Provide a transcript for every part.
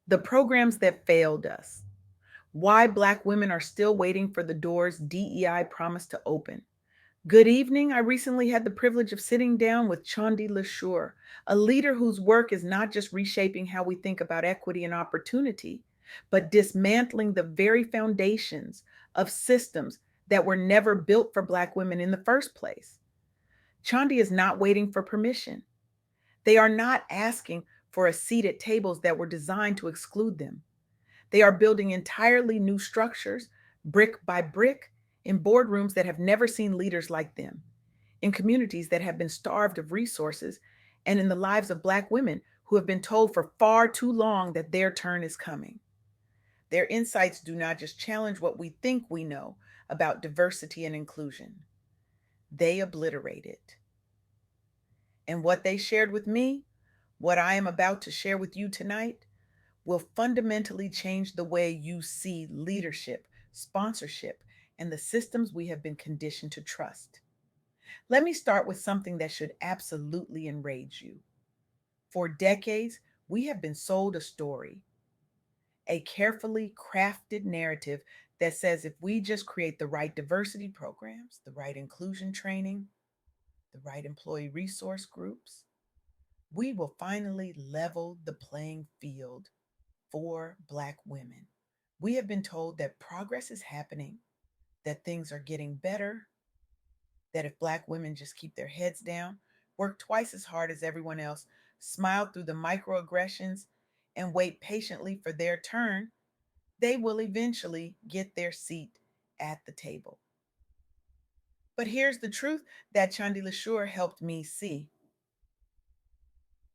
The programs that failed us. Why Black women are still waiting for the doors DEI promised to open. Good evening. I recently had the privilege of sitting down with Chandi LeSure, a leader whose work is not just reshaping how we think about equity and opportunity, but dismantling the very foundations of systems that were never built for Black women in the first place. Chandi is not waiting for permission. They are not asking for a seat at tables that were designed to exclude them. They are building entirely new structures, brick by brick, in boardrooms that have never seen leaders like them, in communities that have been starved of resources, and in the lives of Black women who have been told for far too long that their turn is coming. Their insights do not just challenge what we think we know about diversity and inclusion, they obliterate it. And what they shared with me, what I am about to share with you tonight, will fundamentally change the way you see leadership, sponsorship, and the systems we have been conditioned to trust. Let me start with something that should absolutely enrage you. For decades, we have been sold a story, a carefully crafted narrative that says if we just create the right diversity programs, the right inclusion training, the right employee resource groups, we will finally level the playing field for Black women. We have been told that progress is happening, that things are getting better, that if Black women just keep their heads down, work twice as hard as everyone else, smile through the microaggressions, and wait patiently for their turn, they will eventually get their seat at the table. But here's the truth that Chandi LeSure helped me see.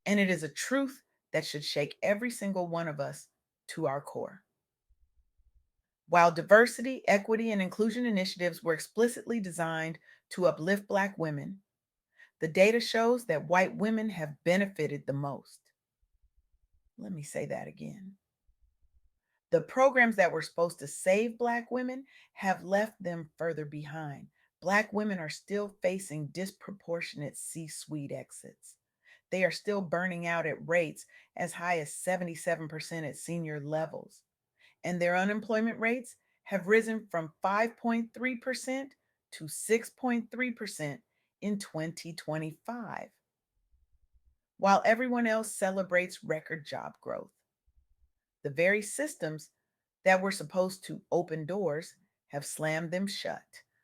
And it is a truth that should shake every single one of us to our core. While diversity, equity, and inclusion initiatives were explicitly designed to uplift Black women, the data shows that white women have benefited the most. Let me say that again. The programs that were supposed to save Black women have left them further behind. Black women are still facing disproportionate C suite exits. They are still burning out at rates as high as 77% at senior levels. And their unemployment rates have risen from 5.3% to 6.3% in 2025, while everyone else celebrates record job growth. The very systems that were supposed to open doors have slammed them shut.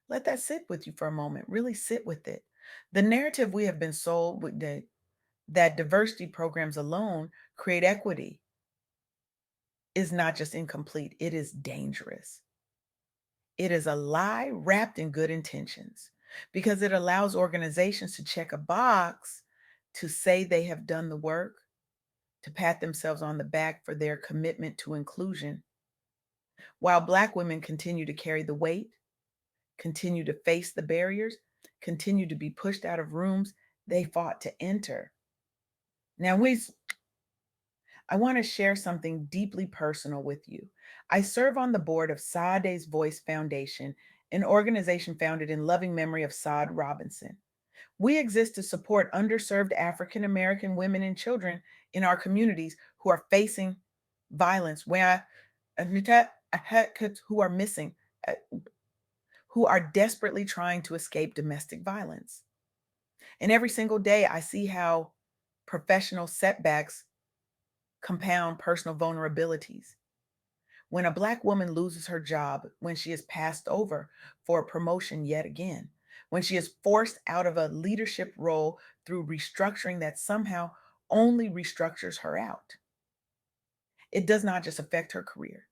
Let that sit with you for a moment. Really sit with it. The narrative we have been sold with that diversity programs alone create equity is not just incomplete, it is dangerous. It is a lie wrapped in good intentions because it allows organizations to check a box to say they have done the work, to pat themselves on the back for their commitment to inclusion, while Black women continue to carry the weight, continue to face the barriers, continue to be pushed out of rooms they fought to enter. Now, I want to share something deeply personal with you. I serve on the board of Saade's Voice Foundation, an organization founded in loving memory of Saad Robinson. We exist to support underserved African American women and children in our communities who are facing violence, who are missing, uh, who are desperately trying to escape domestic violence. And every single day, I see how professional setbacks compound personal vulnerabilities. When a Black woman loses her job, when she is passed over for a promotion yet again, when she is forced out of a leadership role through restructuring that somehow only restructures her out, it does not just affect her career,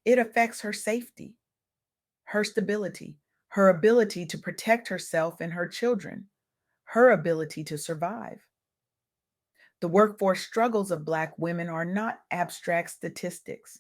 it affects her safety, her stability, her ability to protect herself and her children, her ability to survive. The workforce struggles of Black women are not abstract statistics.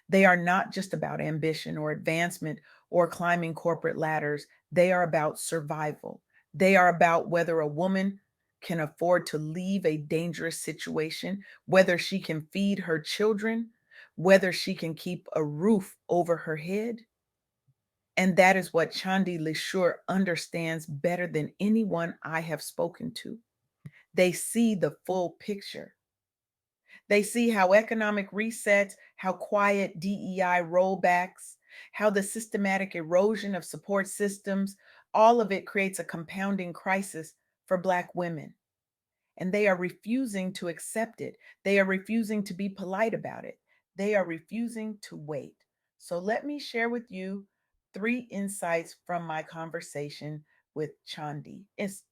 They are not just about ambition or advancement or climbing corporate ladders. They are about survival. They are about whether a woman can afford to leave a dangerous situation, whether she can feed her children, whether she can keep a roof over her head. And that is what Chandi LeSure understands better than anyone I have spoken to. They see the full picture. They see how economic resets, how quiet DEI rollbacks, how the systematic erosion of support systems, all of it creates a compounding crisis for Black women. And they are refusing to accept it. They are refusing to be polite about it. They are refusing to wait. So let me share with you three insights from my conversation with Chandi. It's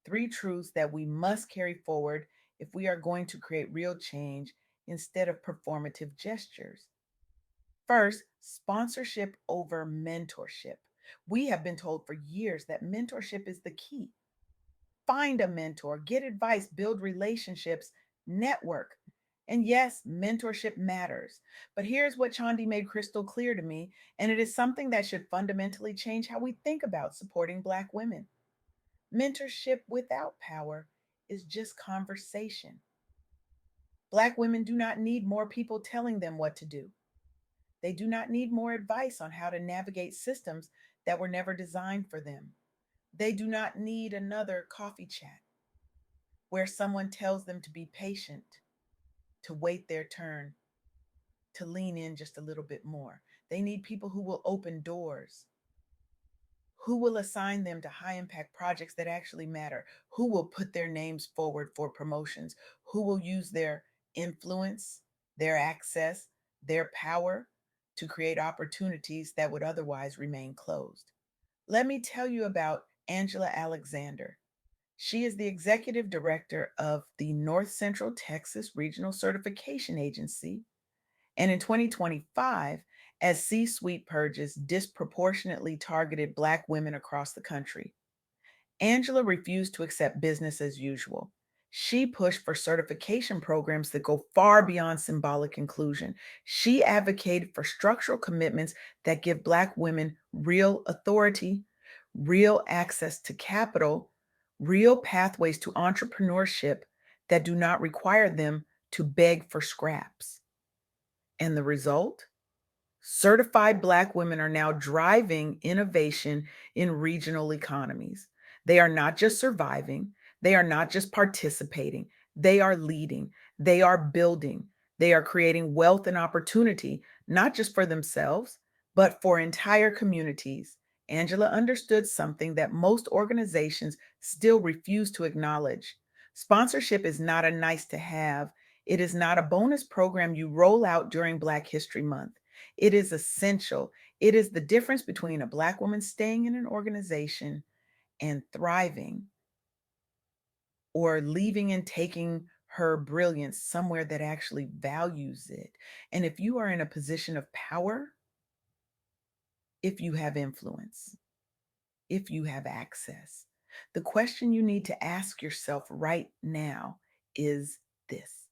three truths that we must carry forward if we are going to create real change instead of performative gestures. First, sponsorship over mentorship. We have been told for years that mentorship is the key. Find a mentor, get advice, build relationships, network. And yes, mentorship matters. But here's what Chandi made crystal clear to me, and it is something that should fundamentally change how we think about supporting Black women. Mentorship without power is just conversation. Black women do not need more people telling them what to do. They do not need more advice on how to navigate systems that were never designed for them. They do not need another coffee chat where someone tells them to be patient, to wait their turn, to lean in just a little bit more. They need people who will open doors, who will assign them to high impact projects that actually matter, who will put their names forward for promotions, who will use their influence, their access, their power to create opportunities that would otherwise remain closed. Let me tell you about Angela Alexander. She is the executive director of the North Central Texas Regional Certification Agency. And in 2025, as C suite purges disproportionately targeted Black women across the country, Angela refused to accept business as usual. She pushed for certification programs that go far beyond symbolic inclusion. She advocated for structural commitments that give Black women real authority, real access to capital, real pathways to entrepreneurship that do not require them to beg for scraps. And the result? Certified Black women are now driving innovation in regional economies. They are not just surviving, they are not just participating, they are leading, they are building, they are creating wealth and opportunity, not just for themselves, but for entire communities. Angela understood something that most organizations still refuse to acknowledge. Sponsorship is not a nice to have, it is not a bonus program you roll out during Black History Month. It is essential. It is the difference between a Black woman staying in an organization and thriving, or leaving and taking her brilliance somewhere that actually values it. And if you are in a position of power, if you have influence, if you have access, the question you need to ask yourself right now is this: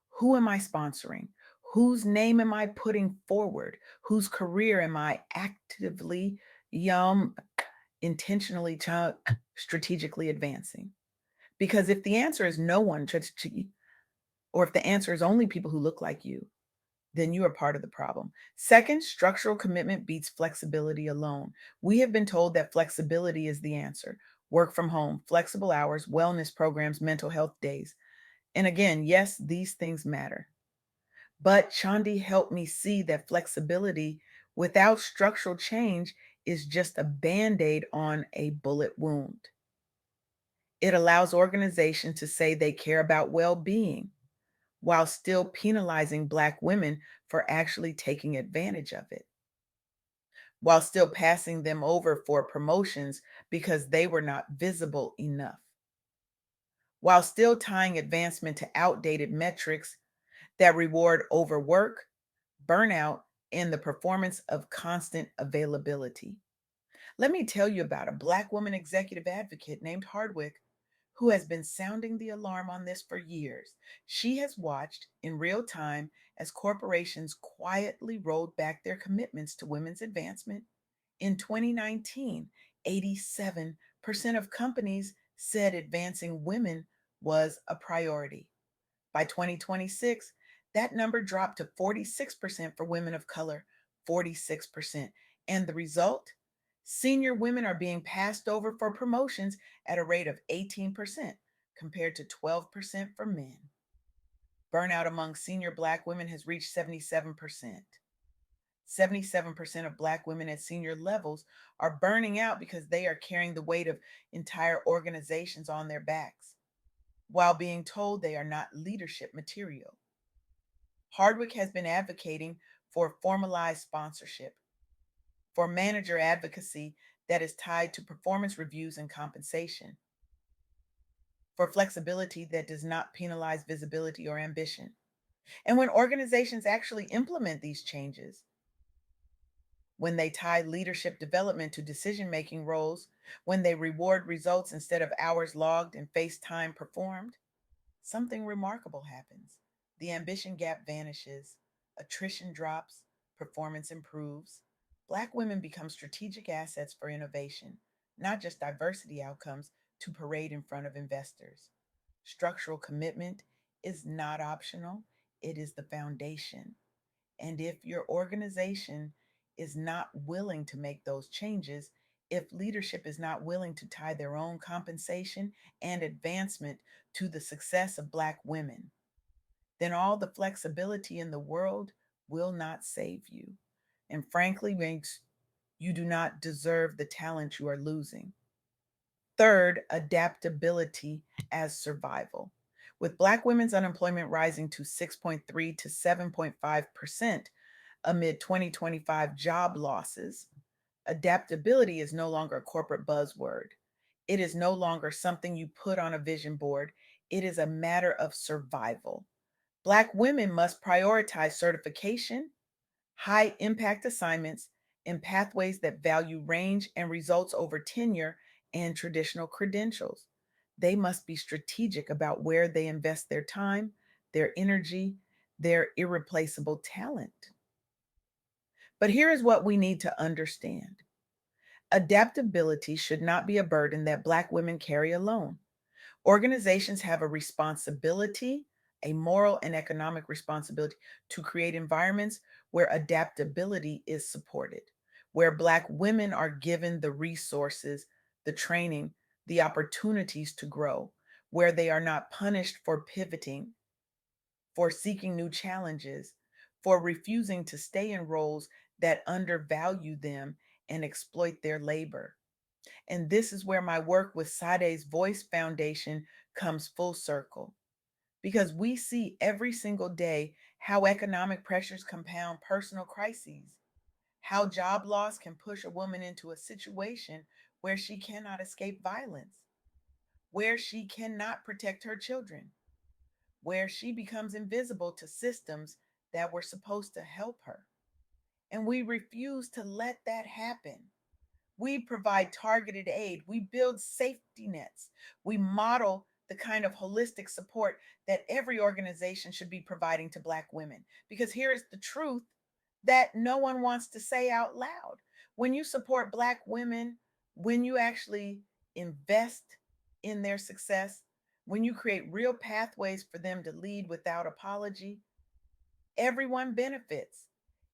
who am I sponsoring? Whose name am I putting forward? Whose career am I actively, intentionally, strategically advancing? Because if the answer is no one, or if the answer is only people who look like you, then you are part of the problem. Second, structural commitment beats flexibility alone. We have been told that flexibility is the answer. Work from home, flexible hours, wellness programs, mental health days. And again, yes, these things matter. But Chandi helped me see that flexibility without structural change is just a band aid on a bullet wound. It allows organizations to say they care about well being while still penalizing Black women for actually taking advantage of it, while still passing them over for promotions because they were not visible enough, while still tying advancement to outdated metrics that reward overwork, burnout, and the performance of constant availability. Let me tell you about a Black woman executive advocate named Hardwick who has been sounding the alarm on this for years. She has watched in real time as corporations quietly rolled back their commitments to women's advancement. In 2019, 87% of companies said advancing women was a priority. By 2026, that number dropped to 46% for women of color, 46%. And the result? Senior women are being passed over for promotions at a rate of 18% compared to 12% for men. Burnout among senior Black women has reached 77%. 77% of Black women at senior levels are burning out because they are carrying the weight of entire organizations on their backs while being told they are not leadership material. Hardwick has been advocating for formalized sponsorship, for manager advocacy that is tied to performance reviews and compensation, for flexibility that does not penalize visibility or ambition. And when organizations actually implement these changes, when they tie leadership development to decision making roles, when they reward results instead of hours logged and face time performed, something remarkable happens. The ambition gap vanishes, attrition drops, performance improves. Black women become strategic assets for innovation, not just diversity outcomes to parade in front of investors. Structural commitment is not optional, it is the foundation. And if your organization is not willing to make those changes, if leadership is not willing to tie their own compensation and advancement to the success of Black women, then all the flexibility in the world will not save you. And frankly, makes you do not deserve the talent you are losing. Third, adaptability as survival. With Black women's unemployment rising to 6.3 to 7.5% amid 2025 job losses, adaptability is no longer a corporate buzzword. It is no longer something you put on a vision board. It is a matter of survival. Black women must prioritize certification, high impact assignments, and pathways that value range and results over tenure and traditional credentials. They must be strategic about where they invest their time, their energy, their irreplaceable talent. But here is what we need to understand: adaptability should not be a burden that Black women carry alone. Organizations have a responsibility, a moral and economic responsibility, to create environments where adaptability is supported, where Black women are given the resources, the training, the opportunities to grow, where they are not punished for pivoting, for seeking new challenges, for refusing to stay in roles that undervalue them and exploit their labor. And this is where my work with Sade's Voice Foundation comes full circle, because we see every single day how economic pressures compound personal crises, how job loss can push a woman into a situation where she cannot escape violence, where she cannot protect her children, where she becomes invisible to systems that were supposed to help her. And we refuse to let that happen. We provide targeted aid. We build safety nets. We model the kind of holistic support that every organization should be providing to Black women. Because here is the truth that no one wants to say out loud. When you support Black women, when you actually invest in their success, when you create real pathways for them to lead without apology, everyone benefits.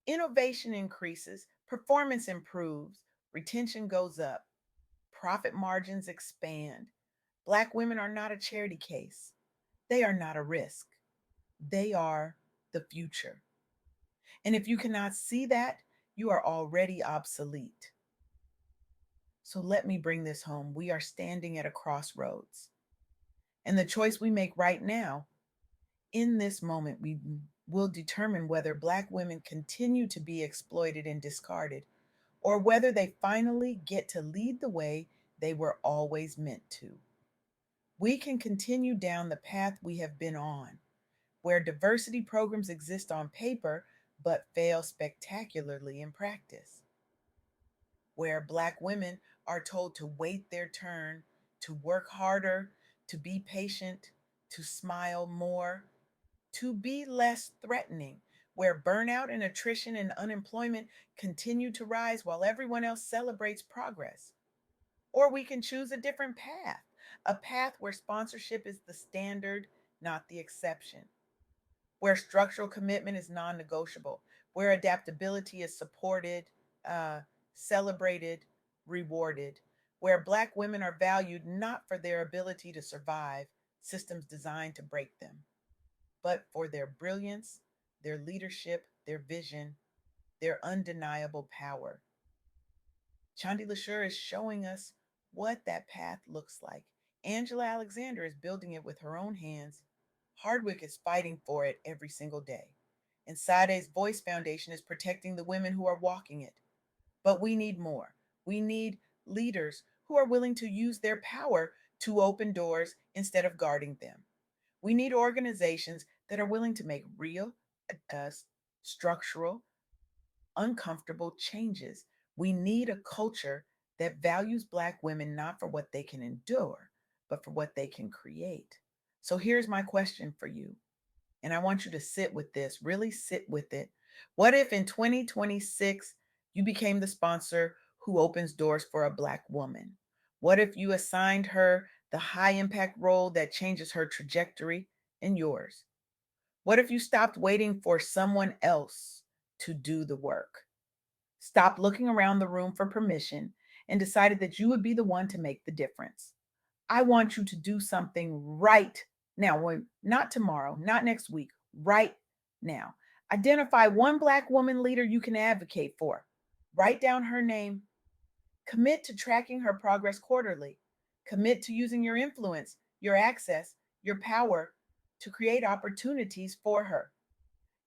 Innovation increases, performance improves, retention goes up, profit margins expand. Black women are not a charity case. They are not a risk. They are the future. And if you cannot see that, you are already obsolete. So let me bring this home. We are standing at a crossroads. And the choice we make right now, in this moment, we will determine whether Black women continue to be exploited and discarded, or whether they finally get to lead the way they were always meant to. We can continue down the path we have been on, where diversity programs exist on paper but fail spectacularly in practice, where Black women are told to wait their turn, to work harder, to be patient, to smile more, to be less threatening, where burnout and attrition and unemployment continue to rise while everyone else celebrates progress. Or we can choose a different path, a path where sponsorship is the standard, not the exception, where structural commitment is non negotiable, where adaptability is supported, uh, celebrated, rewarded, where Black women are valued not for their ability to survive systems designed to break them. but for their brilliance, their leadership, their vision, their undeniable power. Chandi LeSure is showing us what that path looks like. Angela Alexander is building it with her own hands. Hardwick is fighting for it every single day. And Sade's Voice Foundation is protecting the women who are walking it. But we need more. We need leaders who are willing to use their power to open doors instead of guarding them. We need organizations that are willing to make real, structural, uncomfortable changes. We need a culture that values Black women not for what they can endure, but for what they can create. So here's my question for you. And I want you to sit with this, really sit with it. What if in 2026 you became the sponsor who opens doors for a Black woman? What if you assigned her the high impact role that changes her trajectory and yours? What if you stopped waiting for someone else to do the work? Stop looking around the room for permission and decided that you would be the one to make the difference. I want you to do something right now, not tomorrow, not next week, right now. Identify one Black woman leader you can advocate for. Write down her name. Commit to tracking her progress quarterly. Commit to using your influence, your access, your power to create opportunities for her.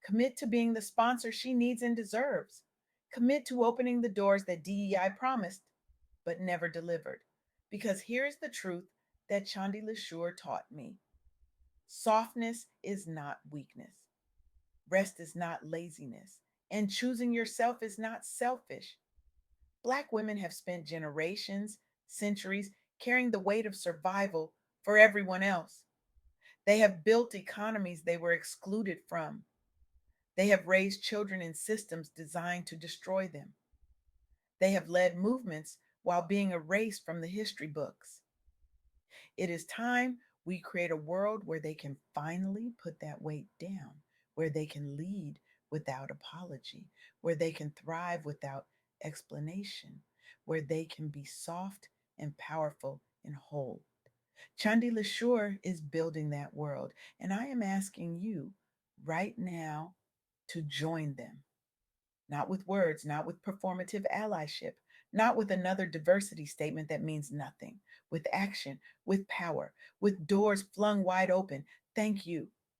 Commit to being the sponsor she needs and deserves. Commit to opening the doors that DEI promised but never delivered. Because here's the truth that Chandi LeSure taught me: softness is not weakness, rest is not laziness, and choosing yourself is not selfish. Black women have spent generations, centuries, carrying the weight of survival for everyone else. They have built economies they were excluded from. They have raised children in systems designed to destroy them. They have led movements while being erased from the history books. It is time we create a world where they can finally put that weight down, where they can lead without apology, where they can thrive without explanation, where they can be soft and powerful and whole. Chandi LeSure is building that world, and I am asking you right now to join them. Not with words, not with performative allyship, not with another diversity statement that means nothing, with action, with power, with doors flung wide open. Thank you